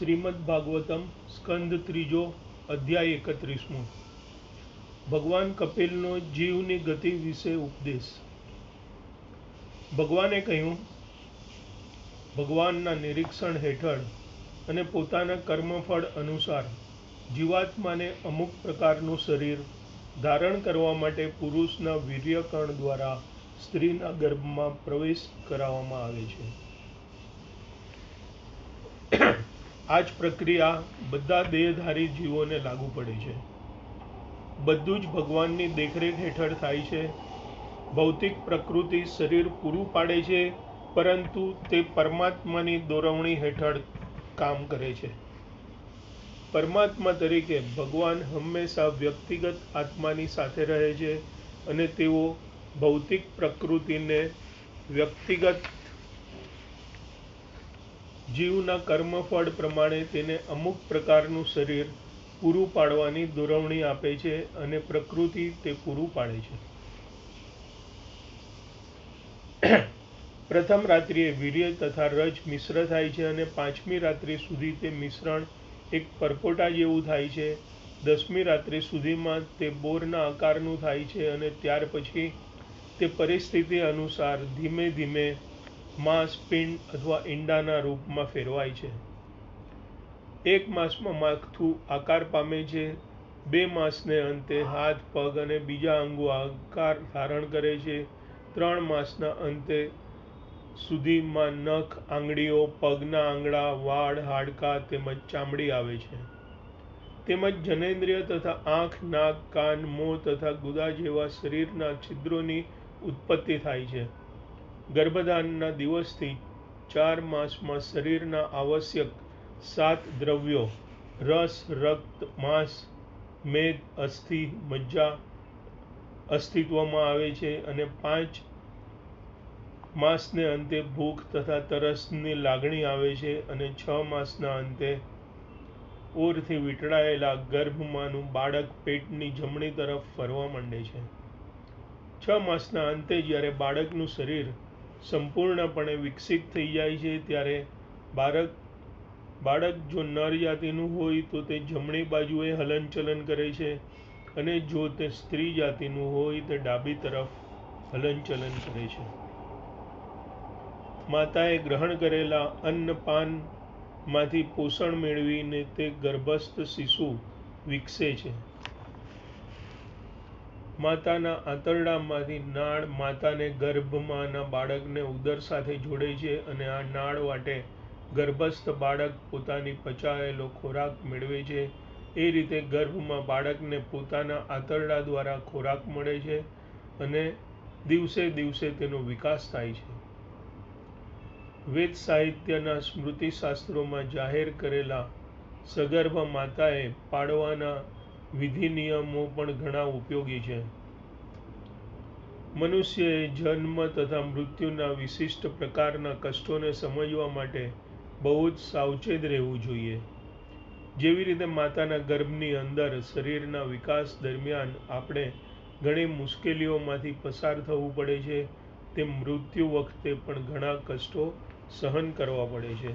શ્રીમદ ભાગવતમ સ્કંદ ત્રીજો અધ્યાય 31મો ભગવાન કપિલનો જીવની ગતિ વિશે ઉપદેશ। ભગવાને કહ્યું, ભગવાનના નિરીક્ષણ હેઠળ અને પોતાના કર્મફળ અનુસાર જીવાત્માને અમુક પ્રકારનું શરીર ધારણ કરવા માટે પુરુષના વીર્યકણ દ્વારા સ્ત્રીના ગર્ભમાં પ્રવેશ કરાવવામાં આવે છે। આ જ પ્રક્રિયા બધા દેહધારી જીવોને લાગુ પડે છે। બધું જ ભગવાનની દેખરેખ હેઠળ થાય છે। ભૌતિક પ્રકૃતિ શરીર પૂરું પાડે છે, પરંતુ તે પરમાત્માની દોરવણી હેઠળ કામ કરે છે। પરમાત્મા તરીકે ભગવાન હંમેશા વ્યક્તિગત આત્માની સાથે રહે છે અને તેઓ ભૌતિક પ્રકૃતિને વ્યક્તિગત જીવના કર્મફળ પ્રમાણે તેને અમુક પ્રકારનું શરીર પૂરું પાડવાની દોરવણી આપે છે અને પ્રકૃતિ તે પૂરું પાડે છે। પ્રથમ રાત્રિએ વીર્ય તથા રજ મિશ્ર થાય છે અને 5મી રાત્રિ સુધી તે મિશ્રણ એક પરપોટા જેવું થાય છે। 10મી રાત્રિ સુધીમાં તે બોરના આકારનું થાય છે અને ત્યાર પછી તે પરિસ્થિતિ અનુસાર ધીમે ધીમે માંસ, પિંડ અથવા ઈંડાના રૂપમાં ફેરવાય છે। 1 માસમાં માથું આકાર પામે છે। 2 માસને અંતે હાથ, પગ અને બીજા અંગો આકાર ધારણ કરે છે। 3 માસના અંતે સુધીમાં નખ, આંગળીઓ, પગના આંગળા, વાળ, હાડકાં તેમજ ચામડી આવે છે। તેમજ જનેન્દ્રિય તથા આંખ, નાક, કાન, મોં તથા ગુદા જેવા શરીરના છિદ્રોની ઉત્પત્તિ થાય છે। ગર્ભધારણના દિવસથી 4 માસમાં શરીરના આવશ્યક 7 દ્રવ્યો રસ, રક્ત, માંસ, મેદ, અસ્થિ, મજ્જા અસ્તિત્વમાં આવે છે અને 5 માસને અંતે ભૂખ તથા તરસની લાગણી આવે છે અને 6 માસના અંતે ઓરથી વીંટળાયેલા ગર્ભમાંનું બાળક પેટની જમણી તરફ ફરવા માંડે છે। 6 માસના અંતે જ્યારે બાળકનું શરીર સંપૂર્ણપણે વિકસિત થઈ જાય છે ત્યારે બાળક જો નર જાતિનું હોય તો તે જમણી બાજુએ હલનચલન કરે છે અને જો તે સ્ત્રી જાતિનું હોય તે ડાબી તરફ હલનચલન કરે છે। માતાએ ગ્રહણ કરેલા અન્નપાનમાંથી પોષણ મેળવીને તે ગર્ભસ્થ શિશુ વિકસે છે। માતાના આંતરડામાંથી નાળ માતાને ગર્ભમાંના બાળકને ઉદર સાથે જોડે છે અને આ નાળ વાટે ગર્ભસ્થ બાળક પોતાની પચાયેલો ખોરાક મેળવે છે। એ રીતે ગર્ભમાં બાળકને પોતાના આંતરડા દ્વારા ખોરાક મળે છે અને દિવસે દિવસે તેનો વિકાસ થાય છે। વેદ સાહિત્યના સ્મૃતિશાસ્ત્રોમાં જાહેર કરેલા સગર્ભ માતાએ પાળવાના વિધિ નિયમો પણ ઘણા ઉપયોગી છે। મનુષ્યએ જન્મ તથા મૃત્યુના વિશિષ્ટ પ્રકારના કષ્ટોને સમજવા માટે બહુ જ સાવચેત રહેવું જોઈએ। જેવી રીતે માતાના ગર્ભની અંદર શરીરના વિકાસ દરમિયાન આપણે ઘણી મુશ્કેલીઓમાંથી પસાર થવું પડે છે, તેમ મૃત્યુ વખતે પણ ઘણા કષ્ટો સહન કરવા પડે છે।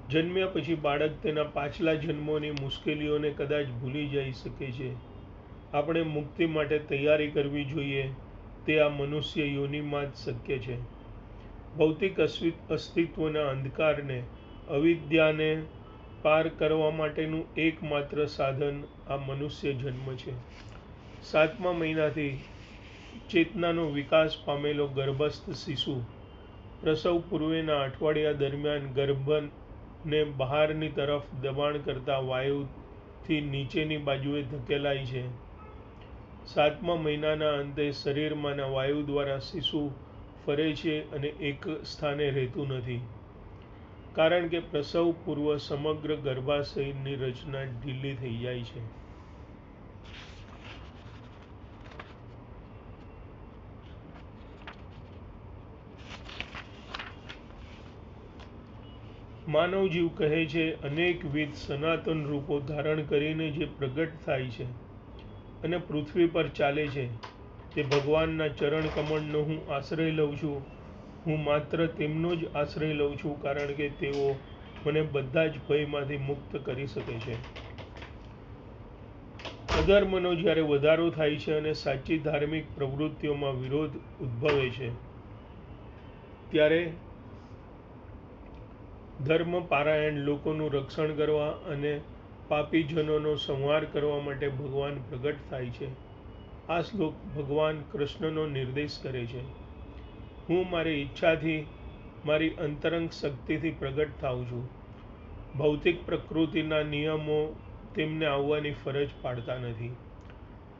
જન્મ્યા પછી બાળક તેના પાછલા જન્મોની મુશ્કેલીઓને કદાચ ભૂલી જઈ શકે છે। આપણે મુક્તિ માટે તૈયારી કરવી જોઈએ, તે આ મનુષ્ય યોનિમાં જ શક્ય છે। ભૌતિક અસ્તિત્વના અંધકારને, અવિદ્યાને પાર કરવા માટેનું એકમાત્ર સાધન આ મનુષ્ય જન્મ છે। 7મા મહિનાથી ચેતનાનો વિકાસ પામેલો ગર્ભસ્થ શિશુ પ્રસવ પૂર્વેના અઠવાડિયા દરમિયાન ગર્ભને બહારની તરફ દબાણ કરતા વાયુથી નીચેની બાજુએ ધકેલાય છે। 7મા મહિનાના અંતે શરીરમાંના વાયુ દ્વારા શિશુ ફરે છે અને એક સ્થાને રહેતું નથી, કારણ કે પ્રસવ પૂર્વ સમગ્ર ગર્ભાશયની રચના ઢીલી થઈ જાય છે। માનવજીવ કહે છે, અનેકવિધ સનાતન રૂપો ધારણ કરીને જે પ્રગટ થાય છે અને પૃથ્વી પર ચાલે છે તે ભગવાનના ચરણ કમળનો હું આશ્રય લઉં છું. હું માત્ર તેમનો જ આશ્રય લઉં છું, કારણ કે તેઓ મને બધા જ ભયમાંથી મુક્ત કરી શકે છે. અધર્મનો જ્યારે વધારો થાય છે અને સાચી ધાર્મિક પ્રવૃત્તિઓમાં વિરોધ ઉદ્ભવે છે, ત્યારે ધર્મપરાયણ લોકોનું રક્ષણ કરવા અને પાપીજનોનો સંહાર કરવા માટે ભગવાન પ્રગટ થાય છે. આ શ્લોક ભગવાન કૃષ્ણનો નિર્દેશ કરે છે. હું મારી ઈચ્છાથી, મારી અંતરંગ શક્તિથી પ્રગટ થાઉં છું. ભૌતિક પ્રકૃતિના નિયમો તેમને આવવાની ફરજ પાડતા નથી.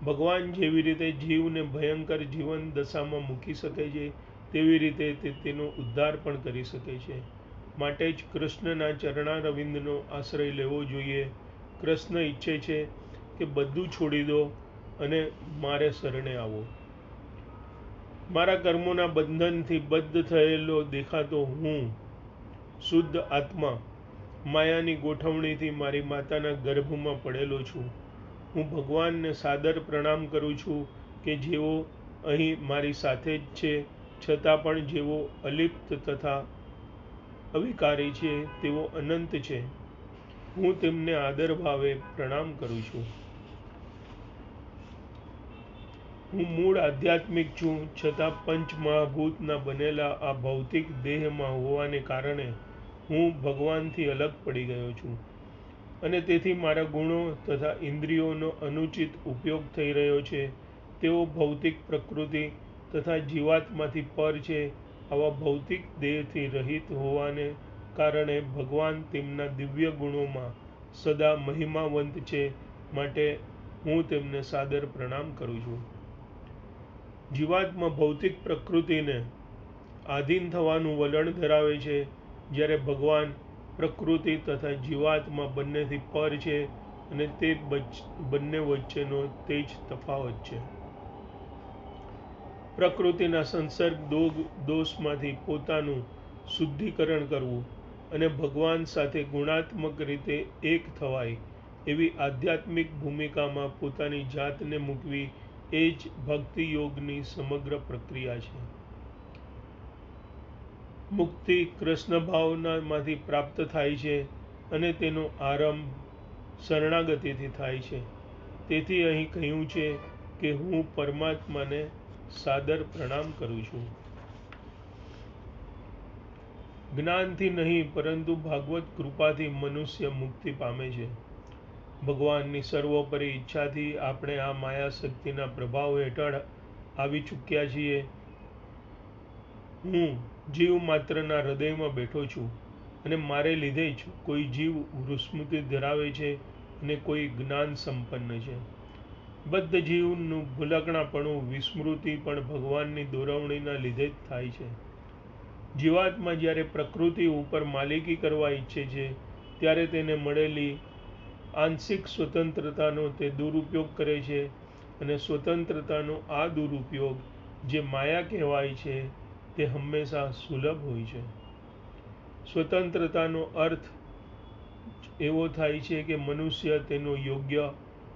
ભગવાન જેવી રીતે જીવને ભયંકર જીવન દશામાં મૂકી શકે છે, તેવી રીતે તે તેનો ઉદ્ધાર પણ કરી શકે છે. માટે જ કૃષ્ણના ચરણારવિંદનો આશ્રય લેવો જોઈએ. કૃષ્ણ ઈચ્છે છે કે બધું છોડી દો અને મારે શરણે આવો. મારા કર્મોના બંધનથી બદ્ધ થયેલો દેખાતો હું, શુદ્ધ આત્મા, માયાની ગોઠવણીથી મારી માતાના ગર્ભમાં પડેલો છું. હું ભગવાનને સાદર પ્રણામ કરું છું કે જેઓ અહીં મારી સાથે જ છે, છતાં પણ જેઓ અલિપ્ત તથા અવિકારી છે, તેઓ અનંત છે. હું તેમને આદર ભાવે પ્રણામ કરું છું. હું મૂળ આધ્યાત્મિક છું, છતાં પંચમહાભૂતના બનેલા આ ભૌતિક દેહમાં હોવાને કારણે હું ભગવાનથી અલગ પડી ગયો છું, અને તેથી મારા ગુણો તથા ઇન્દ્રિયોનો અનુચિત ઉપયોગ થઈ રહ્યો છે. તેઓ ભૌતિક પ્રકૃતિ તથા જીવાત્માથી પર છે. આવા ભૌતિક દેહથી રહિત હોવાને કારણે ભગવાન તેમના દિવ્ય ગુણોમાં સદા મહિમાવંત છે. માટે હું તેમને સાદર પ્રણામ કરું છું. જીવાત્મા ભૌતિક પ્રકૃતિને આધીન થવાનું વલણ ધરાવે છે, જ્યારે ભગવાન પ્રકૃતિ તથા જીવાત્મા બંનેથી પર છે, અને તે બંને વચ્ચેનો તે જ તફાવત છે. પ્રકૃતિના સંસર્ગ દોષમાંથી પોતાનું શુદ્ધિકરણ કરવું અને ભગવાન સાથે ગુણાત્મક રીતે એક થવાય એવી આધ્યાત્મિક ભૂમિકામાં પોતાની જાતને મૂકવી એ જ ભક્તિ યોગની સમગ્ર પ્રક્રિયા છે. મુક્તિ કૃષ્ણ ભાવનામાંથી પ્રાપ્ત થાય છે, અને તેનો આરંભ શરણાગતિથી થાય છે. તેથી અહીં કહ્યું છે કે હું પરમાત્માને સાદર પ્રણામ કરું છું. જ્ઞાનથી નહીં, પરંતુ ભાગવત કૃપાથી મનુષ્ય મુક્તિ પામે છે. ભગવાનની સર્વોપરી ઈચ્છાથી આપણે આ માયા શક્તિના પ્રભાવ હેઠળ આવી ચૂક્યા છીએ. હું જીવ માત્રના હૃદયમાં બેઠો છું, અને મારે લીધે જ કોઈ જીવ વૃષ્ણમૃત્યુ ધરાવે છે અને કોઈ જ્ઞાન સંપન્ન છે. બદ્ધ જીવનું ભૂલકણાપણું, વિસ્મૃતિ પણ ભગવાનની દોરવણીના લીધે જ થાય છે. જીવાત્મા જ્યારે પ્રકૃતિ ઉપર માલિકી કરવા ઈચ્છે છે, ત્યારે તેને મળેલી આંશિક સ્વતંત્રતાનો તે દુરુપયોગ કરે છે, અને સ્વતંત્રતાનો આ દુરુપયોગ, જે માયા કહેવાય છે, તે હંમેશા સુલભ હોય છે. સ્વતંત્રતાનો અર્થ એવો થાય છે કે મનુષ્ય તેનો યોગ્ય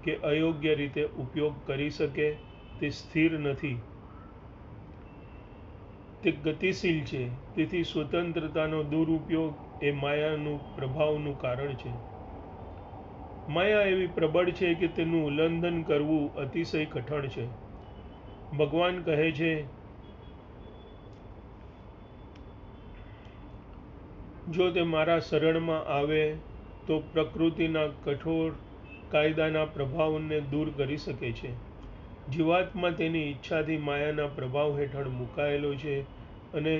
કે અયોગ્ય રીતે ઉપયોગ કરી શકે. તે સ્થિર નથી, તે ગતિશીલ છે. તેથી સ્વતંત્રતાનો દુરુપયોગ એ માયાનું પ્રભાવનું કારણ છે. માયા એવી પ્રબળ છે કે તેનું ઉલ્લંઘન કરવું અતિશય કઠણ છે. ભગવાન કહે છે, જો તે મારા શરણમાં આવે તો પ્રકૃતિના કઠોર કાયદાના પ્રભાવને દૂર કરી શકે છે. જીવાત્મા તેની ઈચ્છાથી માયાના પ્રભાવ હેઠળ મુકાયેલો છે, અને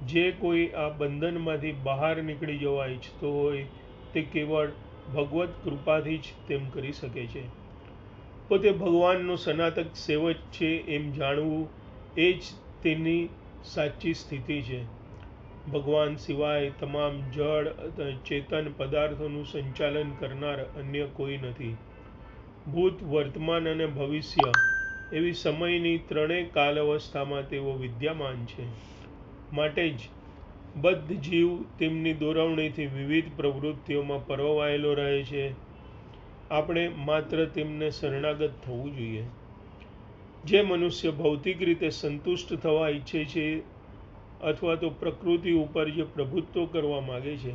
જે કોઈ આ બંધનમાંથી બહાર નીકળી જવા ઈચ્છતો હોય, તે કેવળ ભગવત કૃપાથી જ તેમ કરી શકે છે. પોતે ભગવાનનો સનાતન સેવક છે એમ જાણવું એ જ તેની સાચી સ્થિતિ છે. ભગવાન સિવાય તમામ જડ ચેતન પદાર્થોનું સંચાલન કરનાર અન્ય કોઈ નથી. ભૂત, વર્તમાન અને ભવિષ્ય એવી સમયની ત્રણેય કાલાવસ્થામાં તેઓ વિદ્યમાન છે. માટે જ બદ્ધ જીવ તેમની દોરવણીથી વિવિધ પ્રવૃત્તિઓમાં પરોવાયેલો રહે છે. આપણે માત્ર તેમને શરણાગત થવું જોઈએ. જે મનુષ્ય ભૌતિક રીતે સંતુષ્ટ થવા ઈચ્છે છે અથવા તો પ્રકૃતિ ઉપર જે પ્રભુત્વ કરવા માગે છે,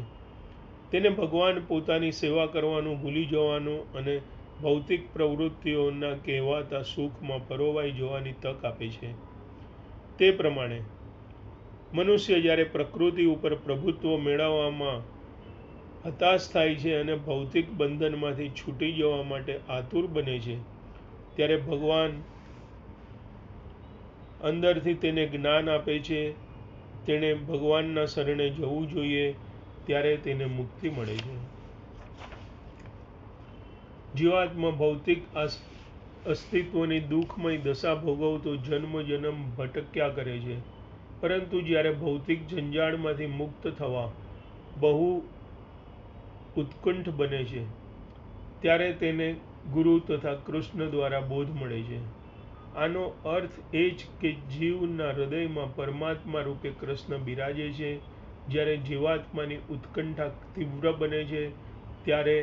તેને ભગવાન પોતાની સેવા કરવાનું ભૂલી જવાનું અને ભૌતિક પ્રવૃત્તિઓના કહેવાતા સુખમાં પરોવાઈ જવાની તક આપે છે. તે પ્રમાણે મનુષ્ય જ્યારે પ્રકૃતિ ઉપર પ્રભુત્વ મેળવવામાં હતાશ થાય છે અને ભૌતિક બંધનમાંથી છૂટી જવા માટે આતુર બને છે, ત્યારે ભગવાન અંદરથી તેને જ્ઞાન આપે છે. તેણે ભગવાનના શરણે જવું જોઈએ, ત્યારે તેને મુક્તિ મળે છે. જીવાત્મા ભૌતિક અસ્તિત્વની દુઃખમય દશા ભોગવતો જન્મ ભટક્યા કરે છે, પરંતુ જ્યારે ભૌતિક જંજાળમાંથી મુક્ત થવા બહુ ઉત્કંઠ બને છે, ત્યારે તેને ગુરુ તથા કૃષ્ણ દ્વારા બોધ મળે છે. આનો અર્થ એ જ કે જીવના હૃદયમાં પરમાત્મા રૂપે કૃષ્ણ બિરાજે છે. જ્યારે જીવાત્માની ઉત્કંઠા તીવ્ર બને છે, ત્યારે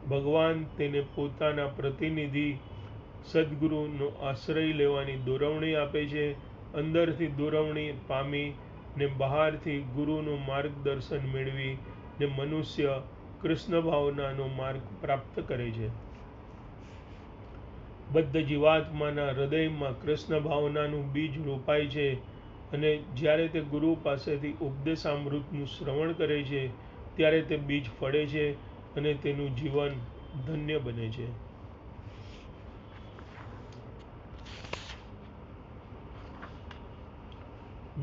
ભગવાન તેને પોતાના પ્રતિનિધિ સદ્ગુરુનો આશ્રય લેવાની દોરવણી આપે છે. અંદરથી દોરવણી પામી ને બહારથી ગુરુનું માર્ગદર્શન મેળવી ને મનુષ્ય કૃષ્ણ ભાવનાનો માર્ગ પ્રાપ્ત કરે છે. બદ્ધ જીવાત્માના હૃદયમાં કૃષ્ણ ભાવનાનું બીજ રોપાય છે અને જ્યારે તે ગુરુ પાસેથી ઉપદેશામૃતનું શ્રવણ કરે છે, ત્યારે તે બીજ ફળે છે અને તેનું જીવન ધન્ય બને છે.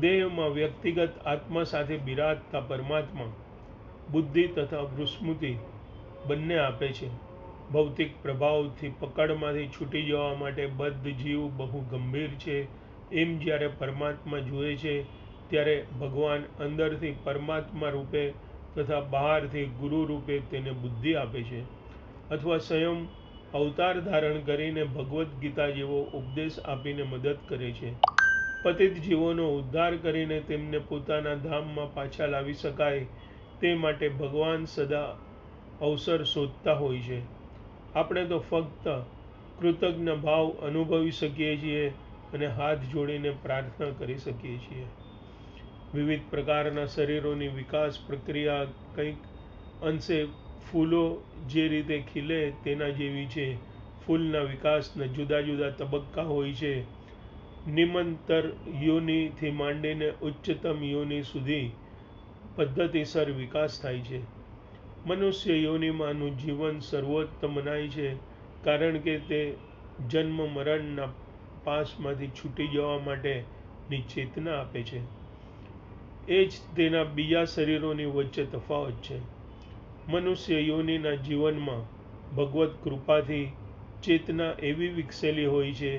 દેહમાં વ્યક્તિગત આત્મા સાથે બિરાજતા પરમાત્મા બુદ્ધિ તથા સ્મૃતિ બંને આપે છે. ભૌતિક પ્રભાવથી પકડમાંથી છૂટી જવા માટે બદ્ધ જીવ બહુ ગંભીર છે. એમ જ્યારે પરમાત્મા જુએ છે, ત્યારે ભગવાન અંદરથી પરમાત્મા રૂપે તથા બહારથી ગુરુ રૂપે તેને બુદ્ધિ આપે છે, અથવા સ્વયં અવતાર ધારણ કરીને ભગવદ્ ગીતા જેવો ઉપદેશ આપીને મદદ કરે છે. પતિત જીવોનો ઉદ્ધાર કરીને તેમને પોતાના ધામમાં પાછા લાવી શકાય, તે માટે ભગવાન સદા અવસર શોધતા હોય છે. આપણે તો ફક્ત કૃતજ્ઞ ભાવ અનુભવી શકીએ છીએ અને હાથ જોડીને પ્રાર્થના કરી શકીએ છીએ. વિવિધ પ્રકારના શરીરોની વિકાસ પ્રક્રિયા કંઈક અંશે ફૂલો જે રીતે ખીલે તેના જેવી છે. ફૂલના વિકાસના જુદા જુદા તબક્કા હોય છે. નિમ્નતર યોનિથી માંડીને ઉચ્ચતમ યોનિ સુધી પદ્ધતિસર વિકાસ થાય છે. મનુષ્ય યોનિમાંનું જીવન સર્વોત્તમ મનાય છે, કારણ કે તે જન્મ મરણના પાશમાંથી છૂટી જવા માટેની ચેતના આપે છે. એ જ તેના બીજા શરીરોની વચ્ચે તફાવત છે. મનુષ્ય યોનિના જીવનમાં ભગવદ્ કૃપાથી ચેતના એવી વિકસેલી હોય છે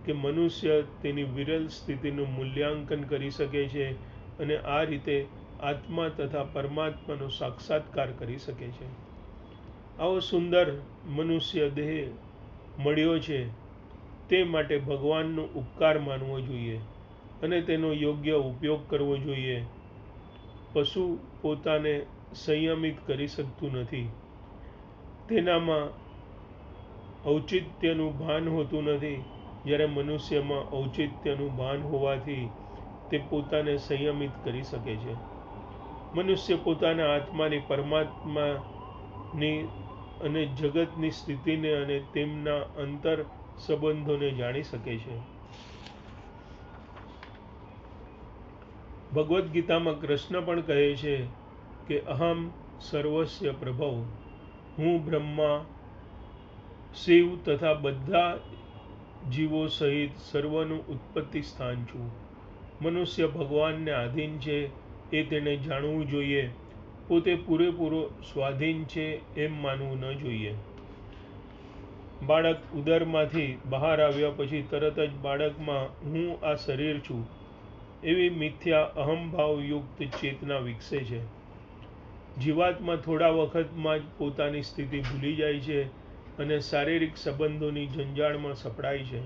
કે મનુષ્ય તેની વિરલ સ્થિતિનું મૂલ્યાંકન કરી શકે છે અને આ રીતે આત્મા તથા પરમાત્માનો સાક્ષાત્કાર કરી શકે છે. આવો સુંદર મનુષ્ય દેહ મળ્યો છે, તે માટે ભગવાનનો ઉપકાર માનવો જોઈએ અને તેનો યોગ્ય ઉપયોગ કરવો જોઈએ. પશુ પોતાને સંયમિત કરી શકતું નથી, તેનામાં ઔચિત્યનું ભાન હોતું નથી. જ્યારે મનુષ્યમાં ઔચિત્યનું ભાન હોવાથી તે પોતાને સંયમિત કરી શકે છે. મનુષ્ય પોતાના આત્માની, પરમાત્માની અને જગતની સ્થિતિને અને તેમના અંતર સંબંધોને જાણી શકે છે. ભગવદ્ ગીતામાં કૃષ્ણ પણ કહે છે કે અહમ સર્વસ્ય પ્રભવ, હું બ્રહ્મા, શિવ તથા બધા જીવો સહિત સર્વનું ઉત્પત્તિ સ્થાન છું. મનુષ્ય ભગવાનને આધીન છે એ તેણે જાણવું જોઈએ. પોતે પૂરેપૂરો સ્વાધીન છે એમ માનવું ન જોઈએ. બાળક ઉદરમાંથી બહાર આવ્યા પછી તરત જ બાળકમાં હું આ શરીર છું એવી મિથ્યા અહંભાવયુક્ત ચેતના વિકસે છે. જીવાત્મા થોડા વખતમાં જ પોતાની સ્થિતિ ભૂલી જાય છે અને શારીરિક સંબંધોની જંજાળમાં સપડાય છે.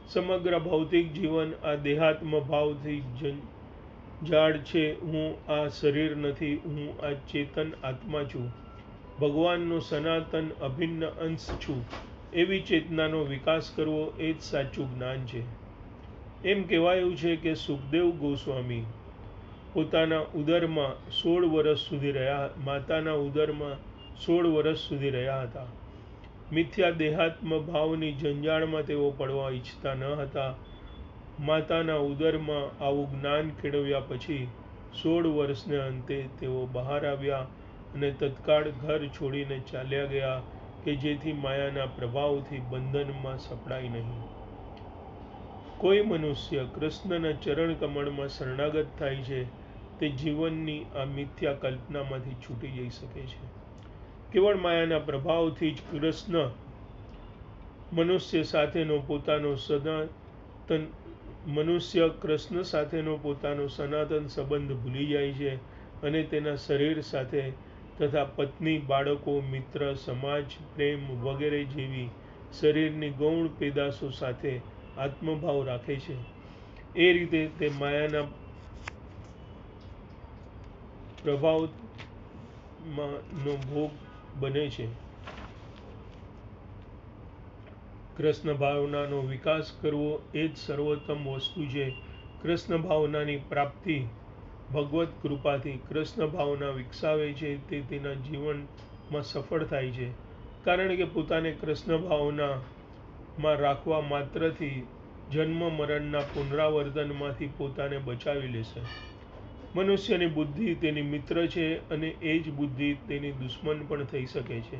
સમગ્ર ભૌતિક જીવન આ દેહાત્મ ભાવથી જંજાળ છે. હું આ શરીર નથી, હું આ ચેતન આત્મા છું, ભગવાનનો સનાતન અભિન્ન અંશ છું. એવી ચેતનાનો વિકાસ કરવો એ જ સાચું જ્ઞાન છે. એમ કહેવાયું છે કે સુખદેવ ગોસ્વામી પોતાના ઉદરમાં 16 વર્ષ સુધી માતાના ઉદરમાં 16 વર્ષ સુધી રહ્યા હતા. મિથ્યા દેહાત્મ ભાવની જંજાળમાં તેઓ પડવા ઈચ્છતા ન હતા. માતાના ઉદરમાં આવું જ્ઞાન કેળવ્યા પછી 16 વર્ષને અંતે તેઓ બહાર આવ્યા અને તત્કાળ ઘર છોડીને ચાલ્યા ગયા કે જેથી માયાના પ્રભાવથી બંધનમાં સપડાય નહીં. કોઈ મનુષ્ય કૃષ્ણના ચરણ કમળમાં શરણાગત થાય છે તે જીવનની આ મિથ્યા કલ્પનામાંથી છૂટી જઈ શકે છે. કેવળ માયાના પ્રભાવથી જ કૃષ્ણ મનુષ્ય સાથેનો પોતાનો સનાતન સંબંધ ભૂલી જાય છે અને તેના શરીર સાથે તથા પત્ની, બાળકો, મિત્ર, સમાજ, પ્રેમ વગેરે જેવી શરીરની ગૌણ પેદાશો સાથે આત્મભાવ રાખે છે. એ રીતે તે માયાના પ્રભાવનો ભોગ બને છે. કૃષ્ણ ભાવનાનો વિકાસ કરવો એ જ સર્વોત્તમ વસ્તુ છે. કૃષ્ણ ભાવનાની પ્રાપ્તિ ભગવત કૃપાથી કૃષ્ણ ભાવના વિકસાવે છે તે તેના જીવનમાં સફળ થાય છે, કારણ કે પોતાને કૃષ્ણ ભાવનામાં રાખવા માત્રથી જન્મ મરણના પુનરાવર્તનમાંથી પોતાને બચાવી લેશે. મનુષ્યની બુદ્ધિ તેની મિત્ર છે અને એ જ બુદ્ધિ તેની દુશ્મન પણ થઈ શકે છે.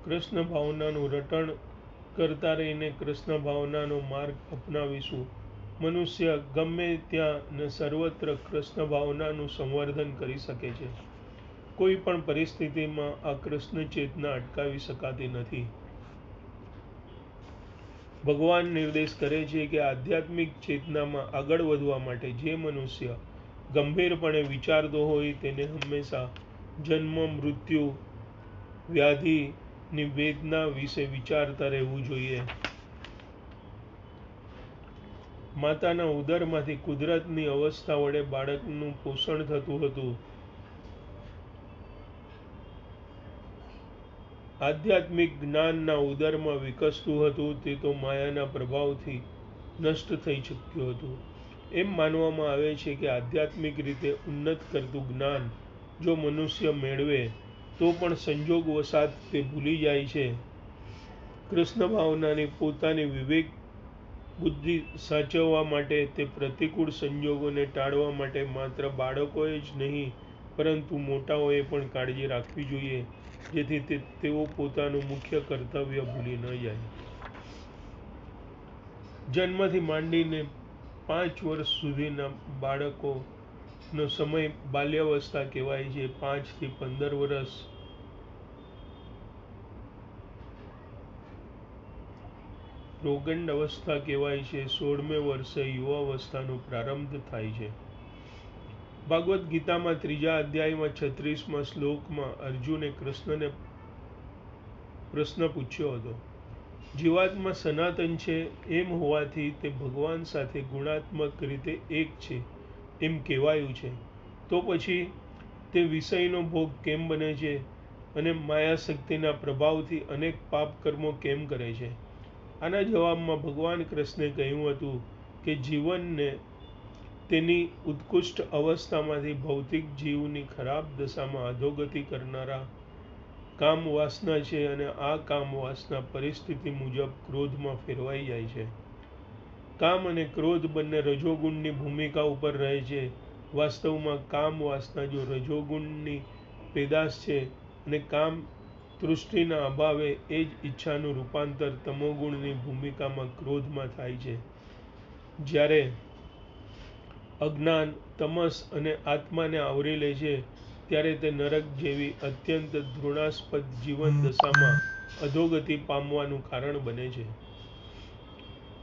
કૃષ્ણ ભાવનાનું રટણ કરતા રહીને કૃષ્ણ ભાવનાનો માર્ગ અપનાવીશું. મનુષ્ય ગમે ત્યાં ને સર્વત્ર કૃષ્ણ ભાવનાનું સંવર્ધન કરી શકે છે. કોઈ પણ પરિસ્થિતિમાં આ કૃષ્ણ ચેતના અટકાવી શકાતી નથી. ભગવાન નિર્દેશ કરે છે કે આધ્યાત્મિક ચેતનામાં આગળ વધવા માટે જે મનુષ્ય ગંભીરપણે વિચારતો હોય તેને હંમેશા જન્મ, મૃત્યુ, વ્યાધિની વેદના વિશે વિચારતા રહેવું જોઈએ. માતાના ઉદરમાંથી કુદરતની અવસ્થા વડે બાળકનું પોષણ થતું હતું. આધ્યાત્મિક જ્ઞાનના ઉદરમાં વિકસતું હતું તે તો માયાના પ્રભાવથી નષ્ટ થઈ ચૂક્યું હતું. એમ માનવામાં આવે છે કે આધ્યાત્મિક રીતે ઉન્નત કરતું જ્ઞાન જો મનુષ્ય મેળવે તો પણ સંજોગવશાત તે ભૂલી જાય છે. કૃષ્ણ ભાવનાની પોતાની વિવેક બુદ્ધિ સાચવવા માટે તે પ્રતિકૂળ સંજોગોને ટાળવા માટે માત્ર બાળકોએ જ નહીં પરંતુ મોટાઓએ પણ કાળજી રાખવી જોઈએ જેથી તેઓ પોતાનું મુખ્ય કર્તવ્ય ભૂલી ન જાય. જન્મથી માંડીને 5 વર્ષ સુધીના બાળકોનો સમય બાલ્યાવસ્થા કહેવાય છે. 5 થી 15 વર્ષ પ્રોગંડ અવસ્થા કહેવાય છે. 16મે વર્ષે યુવાવસ્થાનો પ્રારંભ થાય છે. ભાગવદ્ ગીતામાં 3જા અધ્યાયમાં 36મા શ્લોકમાં અર્જુને કૃષ્ણને પ્રશ્ન પૂછ્યો હતો. જીવાત્મા સનાતન છે એમ હોવાથી તે ભગવાન સાથે ગુણાત્મક રીતે એક છે એમ કહેવાયું છે, તો પછી તે વિષયનો ભોગ કેમ બને છે અને માયાશક્તિના પ્રભાવથી અનેક પાપ કર્મો કેમ કરે છે? આના જવાબમાં ભગવાન કૃષ્ણે કહ્યું હતું કે જીવનને તેની ઉત્કૃષ્ટ અવસ્થામાંથી ભૌતિક જીવની ખરાબ દશામાં અધોગતિ કરનારા કામ વાસના છે અને આ કામ વાસના પરિસ્થિતિ મુજબ ક્રોધમાં ફેરવાઈ જાય છે. કામ અને ક્રોધ બંને રજોગુણની ભૂમિકા ઉપર રહે છે. વાસ્તવમાં કામ વાસના જો રજોગુણની પેદાશ છે અને કામ તૃષ્ટિના અભાવે એ જ ઈચ્છાનું રૂપાંતર તમોગુણની ભૂમિકામાં ક્રોધમાં થાય છે. જ્યારે અજ્ઞાન તમસ અને આત્માને આવરી લે છે ત્યારે તે નરક જેવી અત્યંત ઘૃણાસ્પદ જીવન દશામાં અધોગતિ પામવાનું કારણ બને છે.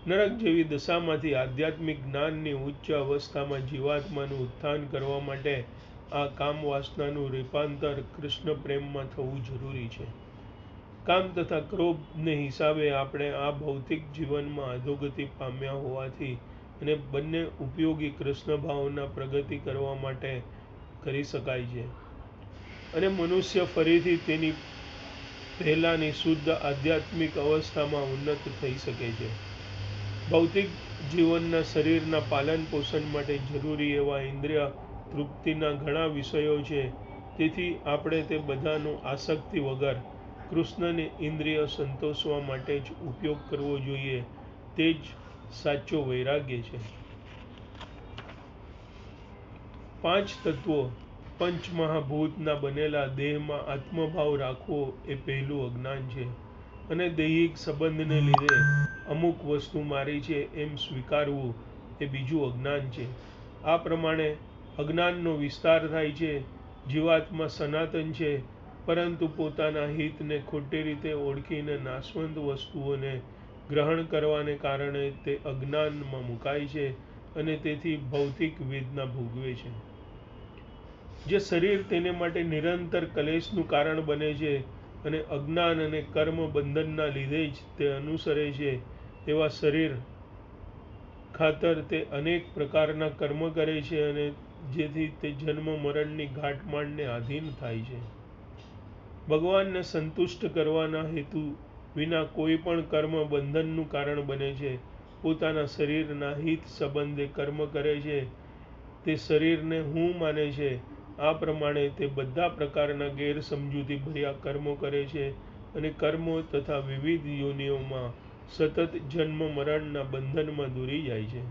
નરક જેવી દશામાંથી આધ્યાત્મિક જ્ઞાનની ઉચ્ચ અવસ્થામાં જીવાત્માનું ઉત્થાન કરવા માટે આ કામ વાસનાનું રૂપાંતર કૃષ્ણ પ્રેમમાં થવું જરૂરી છે. કામ તથા ક્રોધને હિસાબે આપણે આ ભૌતિક જીવનમાં અધોગતિ પામ્યા હોવાથી અને બંને ઉપયોગી કૃષ્ણ ભાવના પ્રગતિ કરવા માટે કરી શકાય છે અને મનુષ્ય ફરીથી તેની પહેલાંની શુદ્ધ આધ્યાત્મિક અવસ્થામાં ઉન્નત થઈ શકે છે. ભૌતિક જીવનના શરીરના પાલન પોષણ માટે જરૂરી એવા ઇન્દ્રિય તૃપ્તિના ઘણા વિષયો છે. તેથી આપણે તે બધાનો આસક્તિ વગર કૃષ્ણને ઇન્દ્રિય સંતોષવા માટે જ ઉપયોગ કરવો જોઈએ. તે જ સાચો વૈરાગ્ય છે. 5 તત્વો પંચમહાભૂતના બનેલા દેહમાં આત્મભાવ રાખવો એ પહેલું અજ્ઞાન છે અને દૈહિક સંબંધને લીધે અમુક વસ્તુ મારી છે એમ સ્વીકારવું એ બીજું અજ્ઞાન છે. આ પ્રમાણે અજ્ઞાનનો વિસ્તાર થાય છે. જીવાત્મા સનાતન છે, પરંતુ પોતાના હિતને ખોટી રીતે ઓળખીને નાશવંત વસ્તુઓને ગ્રહણ કરવાને કારણે તે અજ્ઞાનમાં મુકાય છે અને તેથી ભૌતિક વેદના ભોગવે છે. જે શરીર તેને માટે નિરંતર કલેશનું કારણ બને છે અને અજ્ઞાન અને કર્મ બંધનના લીધે જ તે અનુસરે છે, એવા શરીર ખાતર તે અનેક પ્રકારના કર્મ કરે છે અને જેથી તે જન્મ મરણની ઘાટમાળને આધીન થાય છે. ભગવાનને સંતુષ્ટ કરવાના હેતુ વિના કોઈ પણ કર્મ બંધનનું કારણ બને છે. પોતાના શરીરના હિત સંબંધે કર્મ કરે છે તે શરીરને હું માને છે. આ પ્રમાણે તે બધા પ્રકારના ગેરસમજૂતી ભર્યા કર્મો કરે છે અને કર્મો તથા વિવિધ યોનિઓમાં સતત જન્મ મરણના બંધનમાં દોરી જાય છે.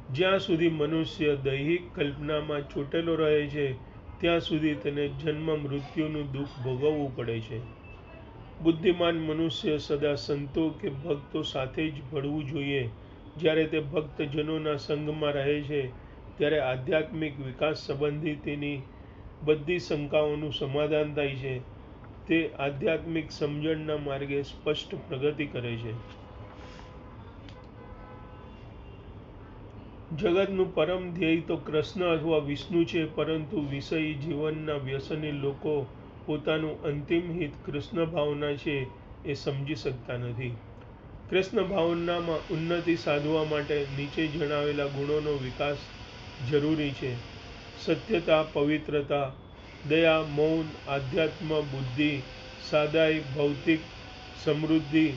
જ્યાં સુધી મનુષ્ય દૈહિક કલ્પનામાં ચોટેલો રહે છે ત્યાં સુધી તેને જન્મ મૃત્યુનું દુઃખ ભોગવવું પડે છે. બુદ્ધિમાન મનુષ્ય સદા સંતો કે ભક્તો સાથે જ ભળવું જોઈએ. જ્યારે તે ભક્તજનોના સંગમાં રહે છે ત્યારે આધ્યાત્મિક વિકાસ સંબંધી તેની બધી શંકાઓનું સમાધાન થાય છે. તે આધ્યાત્મિક સમજણના માર્ગે સ્પષ્ટ પ્રગતિ કરે છે. જગતનું પરમ ધ્યેય તો કૃષ્ણ અથવા વિષ્ણુ છે, પરંતુ વિષયી જીવનના વ્યસની લોકો પોતાનું અંતિમ હિત કૃષ્ણ ભાવના છે એ સમજી શકતા નથી. કૃષ્ણ ભાવનામાં ઉન્નતિ સાધવા માટે નીચે જણાવેલા ગુણોનો વિકાસ જરૂરી છે: સત્યતા, પવિત્રતા, દયા, મૌન, આધ્યાત્મ, બુદ્ધિ, સાદાઈ, ભૌતિક સમૃદ્ધિ,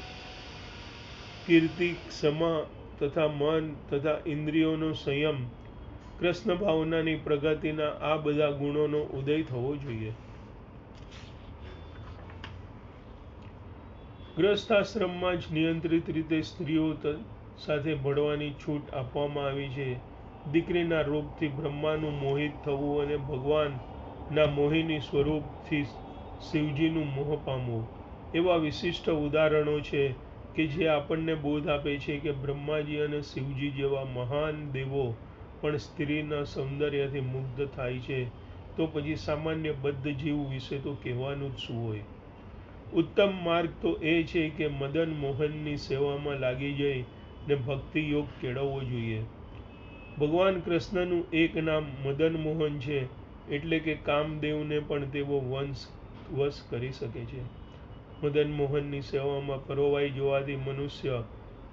કીર્તિ, ક્ષમા તથા મન તથા ઇન્દ્રિયોનો સંયમ. કૃષ્ણ ભાવનાની પ્રગતિના આ બધા ગુણોનો ઉદય થવો જોઈએ. ગૃહસ્થાશ્રમમાં જ નિયંત્રિત રીતે સ્ત્રીઓ સાથે ભળવાની છૂટ આપવામાં આવી છે. દીકરીના રૂપથી બ્રહ્માનું મોહિત થવું અને ભગવાનના મોહિની સ્વરૂપથી શિવજીનું મોહ પામવું એવા વિશિષ્ટ ઉદાહરણો છે કે જે આપણને બોધ આપે છે કે બ્રહ્માજી અને શિવજી જેવા મહાન દેવો પણ સ્ત્રીના સૌંદર્યથી મુગ્ધ થાય છે, તો પછી સામાન્ય બદ્ધ જીવ વિશે તો કહેવાનું જ શું હોય. ઉત્તમ માર્ગ તો એ છે કે મદન મોહનની સેવામાં લાગી જઈ ને ભક્તિ યોગ કેળવવો જોઈએ. ભગવાન કૃષ્ણનું એક નામ મદન મોહન છે, એટલે કે કામદેવને પણ તેઓ વશ કરી શકે છે. મદન મોહનની સેવામાં પરોવાઈ જવાથી મનુષ્ય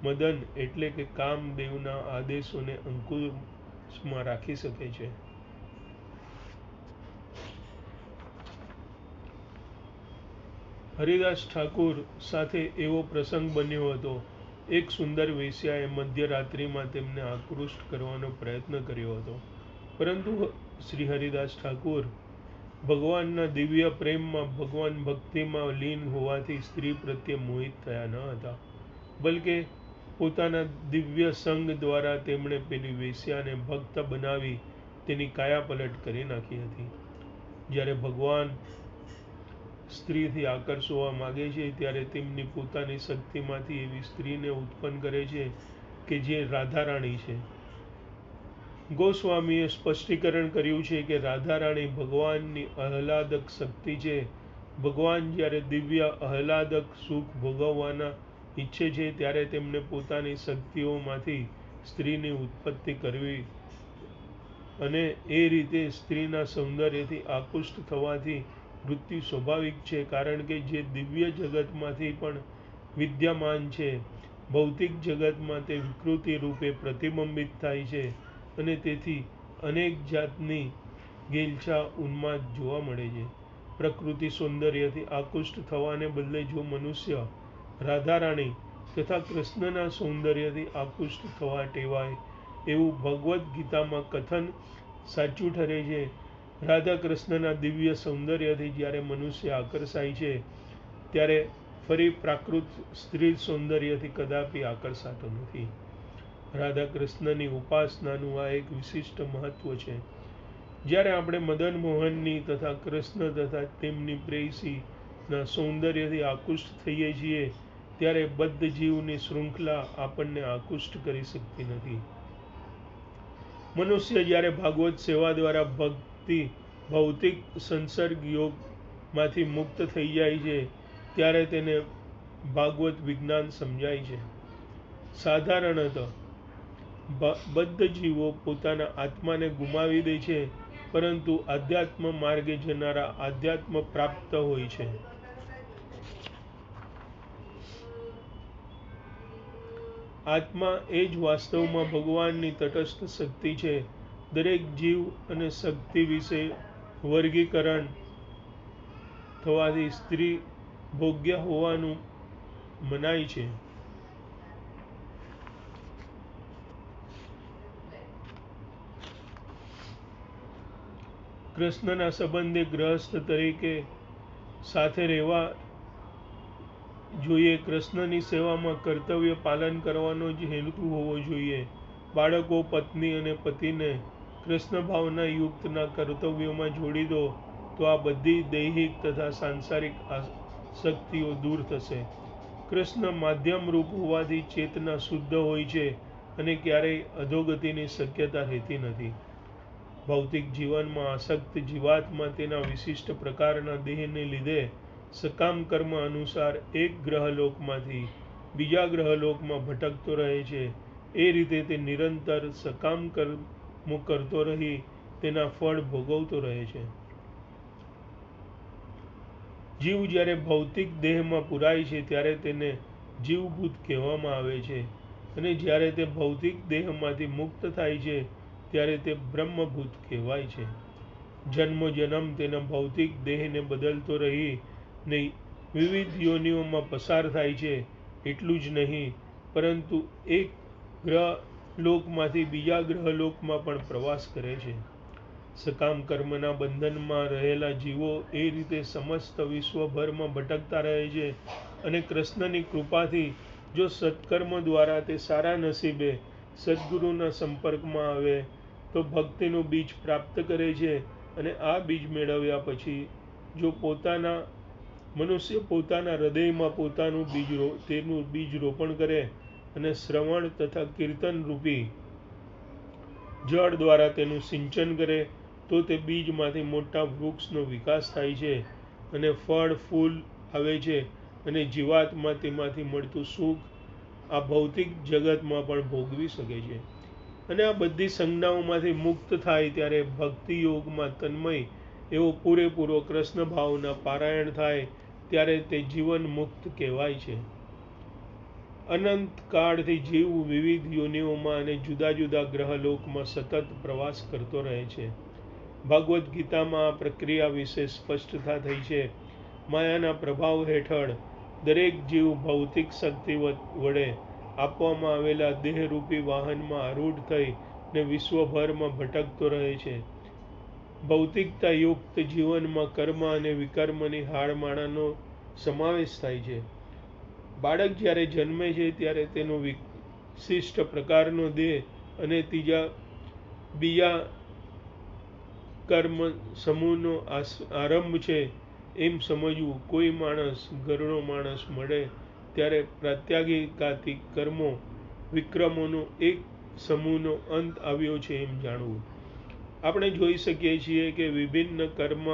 મદન એટલે કે કામદેવના આદેશોને અંકુશમાં રાખી શકે છે. હરિદાસ ઠાકુર સાથે એવો પ્રસંગ બન્યો હતો. એક સુંદર વેશ્યાએ મધ્યરાત્રિમાં તેમને આકૃષ્ટ કરવાનો પ્રયત્ન કર્યો હતો, પરંતુ શ્રી હરિદાસ ઠાકુર ભગવાનના દિવ્ય પ્રેમમાં, ભગવાન ભક્તિમાં લીન હોવાથી સ્ત્રી પ્રત્યે મોહિત થયા ન હતા, બલકે પોતાના દિવ્ય સંગ દ્વારા તેમણે પેલી વેશ્યાને ભક્ત બનાવી તેની કાયાપલટ કરી નાખી હતી. જ્યારે ભગવાન સ્ત્રીથી આકર્ષવા માગે છે ત્યારે તેમની પોતાની શક્તિમાંથી એવી સ્ત્રીને ઉત્પન્ન કરે છે કે જે રાધારાણી છે. ગોસ્વામીએ સ્પષ્ટીકરણ કર્યું છે કે રાધારાણી ભગવાનની આહ્લાદક શક્તિ છે. ભગવાન જ્યારે દિવ્ય આહ્લાદક સુખ ભોગવવાના ઈચ્છે છે ત્યારે તેમને પોતાની શક્તિઓમાંથી સ્ત્રીની ઉત્પત્તિ કરવી અને એ રીતે સ્ત્રીના સૌંદર્યથી આકૃષ્ટ થવાથી મૃત્યુ સ્વાભાવિક છે, કારણ કે જે દિવ્ય જગતમાંથી પણ વિદ્યમાન છે, ભૌતિક જગતમાં તે વિકૃતિ રૂપે પ્રતિબિંબિત થાય છે, અને તેથી અનેક જાતની ગેલછા ઉન્માદ જોવા મળે છે. પ્રકૃતિ સૌંદર્યથી આકૃષ્ટ થવાને બદલે જો મનુષ્ય રાધારાણી તથા કૃષ્ણના સૌંદર્યથી આકૃષ્ટ થવા ટેવાય એવું ભગવદ્ ગીતામાં કથન સાચું ઠરે છે. રાધા કૃષ્ણના દિવ્ય સૌંદર્યથી જ્યારે મનુષ્ય આકર્ષાય છે, ત્યારે ફરી પ્રાકૃત સ્ત્રી સૌંદર્યથી કદાપી આકર્ષાતો નથી. રાધા કૃષ્ણની ઉપાસનાનું આ એક વિશિષ્ટ મહત્વ છે. જ્યારે આપણે મદન મોહનની તથા કૃષ્ણ તથા તેમની પ્રેયસીના સૌંદર્યથી આકૃષ્ટ થઈએ છીએ, ત્યારે બદ્ધ જીવની શૃંખલા આપણને આકૃષ્ટ કરી શકતી નથી. મનુષ્ય જ્યારે ભાગવત સેવા દ્વારા ભૌતિક સંસર્ગ યોગમાંથી મુક્ત થઈ જાય છે, ત્યારે તેને ભાગવત વિજ્ઞાન સમજાય છે. સાધારણતઃ બદ્ધ જીવો પોતાના આત્માને ગુમાવી દે છે, પરંતુ આધ્યાત્મ માર્ગે જનારા આધ્યાત્મ પ્રાપ્ત હોય છે. આત્મા એ જ વાસ્તવમાં ભગવાનની તટસ્થ શક્તિ છે. દરેક જીવ અને શક્તિ વિશે વર્ગીકરણ થવાથી સ્ત્રી ભોગ્ય હોવાનું મનાય છે. કૃષ્ણના સંબંધે ગ્રહસ્થ તરીકે સાથે રહેવા જોઈએ. કૃષ્ણની સેવામાં કર્તવ્ય પાલન કરવાનો જ હેતુ હોવો જોઈએ. બાળકો, પત્ની અને પતિને કૃષ્ણ ભાવના યુક્તના કર્તવ્યોમાં જોડી દો, તો આ બધી દૈહિક તથા સાંસારિક આસક્તિઓ દૂર થશે. કૃષ્ણ માધ્યમ રૂપ હોવાથી ચેતના શુદ્ધ હોય છે અને ક્યારેય અધોગતિની શક્યતા રહેતી નથી. ભૌતિક જીવનમાં આસક્ત જીવાત્મા તેના વિશિષ્ટ પ્રકારના દેહને લીધે સકામ કર્મ અનુસાર એક ગ્રહલોકમાંથી બીજા ગ્રહલોકમાં ભટકતો રહે છે. એ રીતે તે નિરંતર સકામ કર્મો કરતો રહી તેના ફળ ભોગવતો રહે છે. જીવ જ્યારે ભૌતિક દેહમાં પુરાય છે, ત્યારે તેને જીવભૂત કહેવામાં આવે છે, અને જ્યારે તે ભૌતિક દેહમાંથી મુક્ત થાય છે, ત્યારે તે બ્રહ્મભૂત કહેવાય છે. જન્મોજન્મ તેના ભૌતિક દેહને બદલતો રહીને વિવિધ યોનિઓમાં પસાર થાય છે. એટલું જ નહીં, પરંતુ એક ગ્રહલોકમાંથી બીજા ગ્રહલોકમાં પણ પ્રવાસ કરે છે. સકામ કર્મના બંધનમાં રહેલા જીવો એ રીતે સમસ્ત વિશ્વભરમાં ભટકતા રહે છે, અને કૃષ્ણની કૃપાથી જો સત્કર્મ દ્વારા તે સારા નસીબે સદ્ગુરુના સંપર્કમાં આવે તો ભક્તિનું બીજ પ્રાપ્ત કરે છે, અને આ બીજ મેળવ્યા પછી જો મનુષ્ય પોતાના હૃદયમાં તેનું બીજ રોપણ કરે અને શ્રવણ તથા કીર્તન રૂપી જળ દ્વારા તેનું સિંચન કરે, તો તે બીજમાંથી મોટા વૃક્ષનો વિકાસ થાય છે, અને ફળ ફૂલ આવે છે, અને જીવાત્મા તેમાંથી મળતું સુખ આ ભૌતિક જગતમાં પણ ભોગવી શકે છે. અને આ બધી સંજ્ઞાઓમાંથી મુક્ત થાય ત્યારે ભક્તિ યોગમાં તન્મય એવો પૂરેપૂરો કૃષ્ણ ભાવના પારાયણ થાય ત્યારે તે જીવન મુક્ત કહેવાય છે. અનંત કાળથી જીવ વિવિધ યોનિઓમાં અને જુદા જુદા ગ્રહલોકમાં સતત પ્રવાસ કરતો રહે છે. ભગવદ્ ગીતામાં આ પ્રક્રિયા વિશે સ્પષ્ટતા થઈ છે. માયાના પ્રભાવ હેઠળ દરેક જીવ ભૌતિક શક્તિ વડે આપવામાં આવેલા દેહરૂપી વાહનમાં આરૂઢ થઈ ને વિશ્વભરમાં ભટકતો રહે છે. ભૌતિકતાયુક્ત જીવનમાં કર્મ અને વિકર્મની હારમાળાનો સમાવેશ થાય છે. બાળક જ્યારે જન્મે છે, ત્યારે તેનો વિશિષ્ટ પ્રકારનો દેહ અને બીજા કર્મ સમૂહનો આરંભ છે એમ સમજવું. કોઈ માણસ ઘરડો માણસ મળે ત્યારે પ્રાત્યાગિકાદિ વિક્રમોનો એક સમૂહનો અંત આવ્યો છે એમ જાણવું. આપણે જોઈ શકીએ છીએ કે વિભિન્ન કર્મ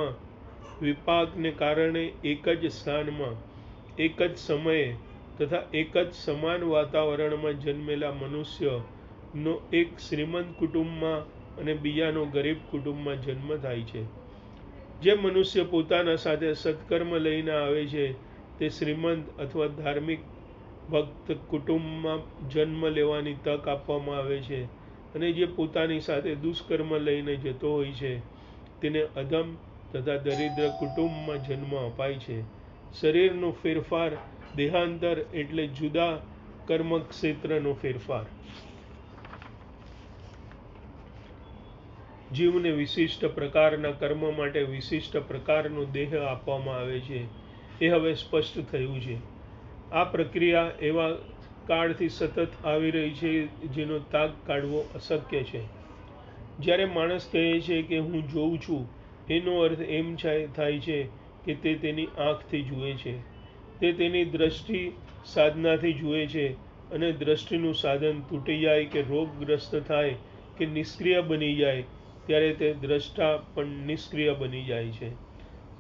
વિપાકને કારણે એક જ સ્થાનમાં, એક જ સમયે તથા એક જ સમાન વાતાવરણમાં જન્મેલા મનુષ્યનો એક શ્રીમંત કુટુંબમાં અને બીજાનો ગરીબ કુટુંબમાં જન્મ થાય છે. જે મનુષ્ય પોતાના સાથે સત્કર્મ લઈને આવે છે તે શ્રીમંત અથવા ધાર્મિક ભક્ત કુટુંબમાં જન્મ લેવાની તક આપવામાં આવે છે, અને જે પોતાની સાથે દુષ્કર્મ લઈને જતો હોય છે તેને અધમ તથા દરિદ્ર કુટુંબમાં જન્મ અપાય છે. શરીરનો ફેરફાર દેહાંતર એટલે જુદા કર્મક્ષેત્રનો ફેરફાર. જીવને વિશિષ્ટ પ્રકારના કર્મ માટે વિશિષ્ટ પ્રકારનો દેહ આપવામાં આવે છે, એ હવે સ્પષ્ટ થયું છે. આ પ્રક્રિયા એવા કાળથી સતત આવી રહી છે જેનો તાગ કાઢવો અશક્ય છે. જ્યારે માણસ કહે છે કે હું જોઉં છું, એનો અર્થ એમ થાય છે કે તે તેની આંખથી જુએ છે, તે તેની દ્રષ્ટિ સાધનાથી જુએ છે, અને દ્રષ્ટિનું સાધન તૂટી જાય કે રોગગ્રસ્ત થાય કે નિષ્ક્રિય બની જાય ત્યારે તે દ્રષ્ટા પણ નિષ્ક્રિય બની જાય છે.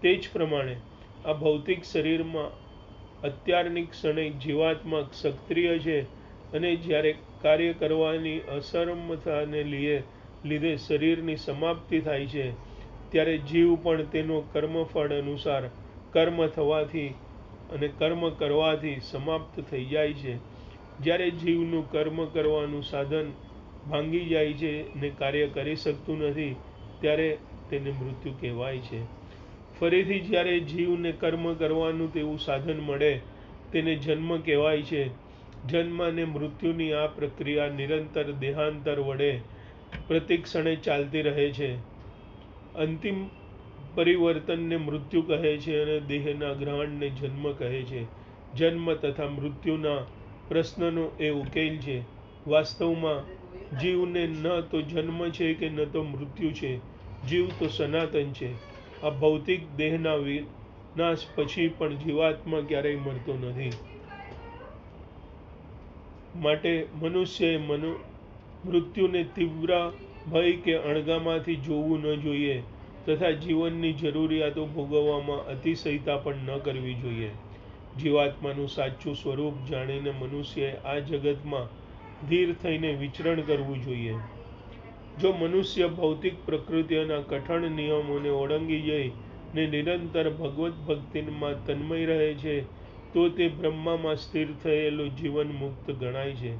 તે જ પ્રમાણે આ ભૌતિક શરીરમાં અત્યારની ક્ષણે જીવાત્મા સક્રિય છે, અને જ્યારે કાર્ય કરવાની અસમર્થતાને લીધે શરીરની સમાપ્તિ થાય છે ત્યારે જીવ પણ તેનો કર્મફળ અનુસાર કર્મ થવાથી અને કર્મ કરવાથી સમાપ્ત થઈ જાય છે. જ્યારે જીવનું કર્મ કરવાનું સાધન ભાંગી જાય છે ને કાર્ય કરી શકતું નથી ત્યારે તેને મૃત્યુ કહેવાય છે. ફરીથી જ્યારે જીવને કર્મ કરવાનું તેવું સાધન મળે તેને જન્મ કહેવાય છે. જન્મ અને મૃત્યુની આ પ્રક્રિયા નિરંતર દેહાંતર વડે પ્રતિક્ષણે ચાલતી રહે છે. અંતિમ પરિવર્તનને મૃત્યુ કહે છે અને દેહના ગ્રહણને જન્મ કહે છે. જન્મ તથા મૃત્યુના પ્રશ્નનો એ ઉકેલ છે. વાસ્તવમાં જીવને ન તો જન્મ છે કે ન તો મૃત્યુ છે. જીવ તો સનાતન છે. આ ભૌતિક દેહના વિનાશ પછી પણ જીવાત્મા ક્યારેય મરતો નથી. માટે મનુષ્યએ મૃત્યુને તીવ્ર ભય કે અણગામાંથી જોવું ન જોઈએ, તથા જીવનની જરૂરિયાતો ભોગવવામાં અતિશયતા પણ ન કરવી જોઈએ. જીવાત્માનું સાચું સ્વરૂપ જાણીને મનુષ્યએ આ જગતમાં ધીર થઈને વિચરણ કરવું જોઈએ. જો મનુષ્ય ભૌતિક પ્રકૃતિના કઠણ નિયમોને ઓળંગી જઈને નિરંતર ભગવત ભક્તિમાં તન્મય રહે છે તો તે બ્રહ્મમાં સ્થિર થયેલો જીવન મુક્ત ગણાય છે.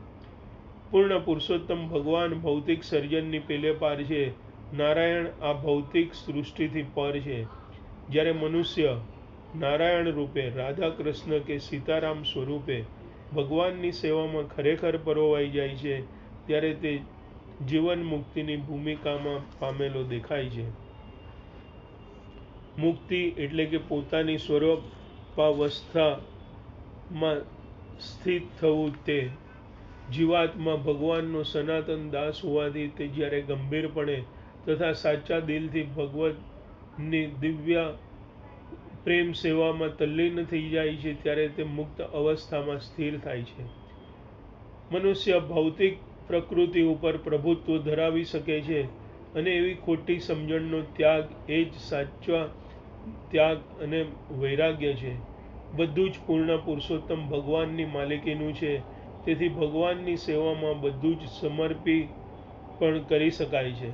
પૂર્ણ પુરુષોત્તમ ભગવાન ભૌતિક સર્જનની પેલે પાર છે. નારાયણ આ ભૌતિક સૃષ્ટિથી પર છે. જ્યારે મનુષ્ય નારાયણ રૂપે, રાધા કૃષ્ણ કે સીતારામ સ્વરૂપે ભગવાનની સેવામાં ખરેખર પરોવાઈ જાય છે ત્યારે તે જીવન મુક્તિની ભૂમિકામાં પામેલો દેખાય છે. મુક્તિ એટલે કે પોતાની સ્વરૂપાવસ્થામાં સ્થિત થવું. તે જીવાત્મા ભગવાનનો સનાતન દાસ હોવાથી તે જ્યારે ગંભીરપણે તથા સાચા દિલથી ભગવતની દિવ્ય પ્રેમ સેવામાં તલ્લીન થઈ જાય છે ત્યારે તે મુક્ત અવસ્થામાં સ્થિર થાય છે. મનુષ્ય ભૌતિક પ્રકૃતિ ઉપર પ્રભુત્વ ધરાવી શકે છે, અને એવી ખોટી સમજણનો ત્યાગ એ જ સાચા ત્યાગ અને વૈરાગ્ય છે. બધું જ પૂર્ણ પુરુષોત્તમ ભગવાનની માલિકીનું છે. તેથી ભગવાનની સેવામાં બધું જ સમર્પણ કરી શકાય છે.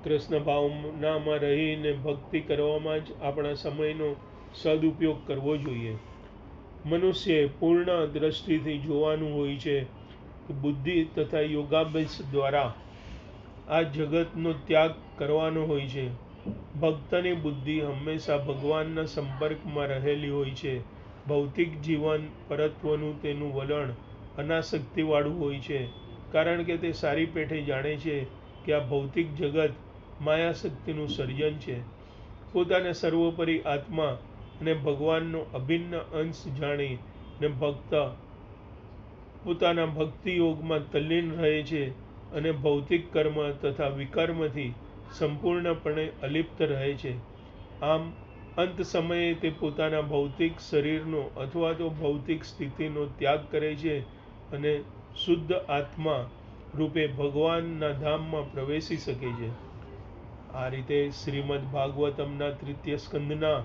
કૃષ્ણ ભાવનામાં રહીને ભક્તિ કરવામાં જ આપણા સમયનો સદુપયોગ કરવો જોઈએ. મનુષ્યએ પૂર્ણ દ્રષ્ટિથી જોવાનું હોય છે કે બુદ્ધિ તથા યોગાભ્યાસ દ્વારા આ જગતનો ત્યાગ કરવાનો હોય છે. ભક્તની બુદ્ધિ હંમેશા ભગવાનના સંપર્કમાં રહેલી હોય છે. ભૌતિક જીવન પરત્વનું તેનું વલણ અનાસક્તિવાળું હોય છે, કારણ કે તે સારી પેઠે જાણે છે કે આ ભૌતિક જગત માયાશક્તિનું સર્જન છે. પોતાને સર્વોપરી આત્મા અને ભગવાનનો અભિન્ન અંશ જાણીને ભક્ત પોતાના ભક્તિ યોગમાં તલ્લીન રહે છે અને ભૌતિક કર્મ તથા વિકર્મથી સંપૂર્ણપણે અલિપ્ત રહે છે. આમ અંત સમયે તે પોતાના ભૌતિક શરીરનો અથવા તો ભૌતિક સ્થિતિનો ત્યાગ કરે છે અને શુદ્ધ આત્મા રૂપે ભગવાનના ધામમાં પ્રવેશી શકે છે. આ રીતે શ્રીમદ ભાગવતમના 3ય સ્કંદના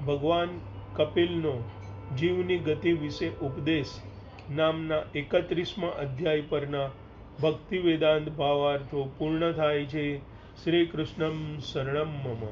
ભગવાન કપિલનો જીવની ગતિ વિશે ઉપદેશ નામના 31મા અધ્યાય પરના ભક્તિ વેદાંત ભાવાર્થો પૂર્ણ થાય છે. શ્રી કૃષ્ણમ શરણમ મમ.